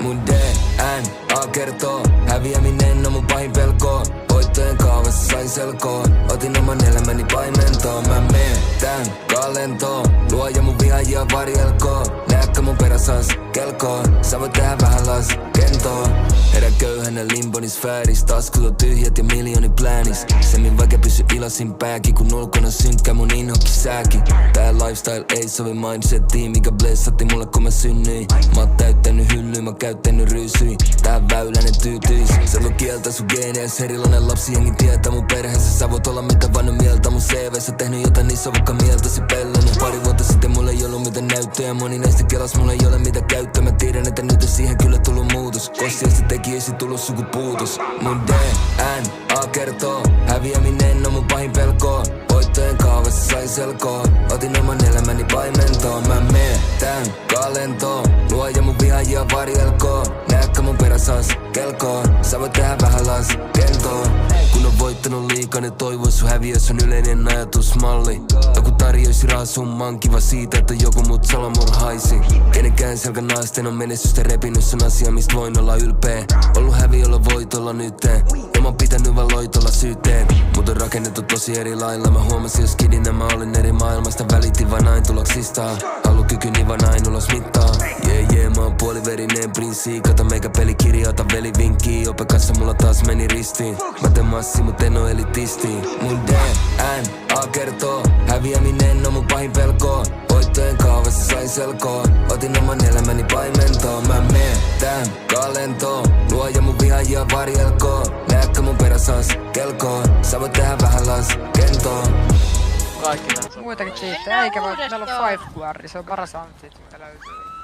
Mun DNA kertoo, häviäminen on mun pahin pelko. Voittojen kaavassa sain selkoon, otin oman elämäni paimentoon. Mä meen tän kalentoon, luoja mun vihaajia varjelkoon. Näetkö mun peräsas kelkoon, sä voit tehdä vähän laskentoon. Herä köyhänä limboni sfääris, taskut on tyhjät ja miljooni pläänis. Semmin vaikka pysy ilosin pääkin, kun ulkona synkkä mun inhokki sääkin. Tää lifestyle ei sovi mindsettiin, mikä blessatti mulle kun mä synnyin. Mä oon täyttänyt hyllyä, mä käyttänyt ryysyi. Tää väylänen tyytyis, se kieltä sun geenees. Erilainen lapsi jengi tietää mun perheessä. Sä voit olla mitä vanha mieltä mun CV:ssä. Tehnyt jotain niissä on vaikka mieltäsi pellänyt. Pari vuotta sitten mulla ei ollut mitään näyttöjä. Moni näistä kelas mulla ei ole mitä käyttöä. Mä tiedän että nyt on siihen kyllä tullut muutos. Kossiasta tekijöistä tullut sukupuutos. Mun DNA kertoo, häviäminen on mun pahin pelko. Voittojen kaavassa sain selkoon, otin oman elämäni paimentoon. Mä meen tän kalentoon, luoja mun vihaajia varjelkoon. Näetkö mun peräsas kelkoon, sä voit tehdä vähän laskentoon. Kun on voittanut liikaa, ne toivois sun häviös on yleinen ajatusmalli. Joku tarjoisi rahasumman, kiva siitä, että joku mut salamurhaisi. Kenenkään selkä naisten on menestystä repinyt, on asia mistä voin olla ylpeä. Ollut häviöllä voitolla nyteen, ja mä oon pitänyt vaan loitolla syyteen. Mut on rakennettu tosi eri lailla, mä huomasin jos kidinä mä olin eri maailmasta. Välitin vaan ain tuloksista, halukykyni vaan ain ulos mittaa. Mä oon puoliverinen prinssi, kato meikä pelikirja, ota velivinkkiä. Ope kanssa mulla taas meni ristiin, mä teen massi mut en oo elitisti. Mun DNA kertoo, häviäminen on mun pahin pelko. Voittojen kaavassa sain selkoon, otin oman elämäni paimentoon. Mä meen tän kalentoon, luoja mun vihaajia varjelkoon. Näetkö mun peräsas kelkoon, sä voit tehdä vähän laskentoon. Muitakin cheattejä, eikä vaan, täällä on 5 quarry, se on paras anti, mitä löytyy.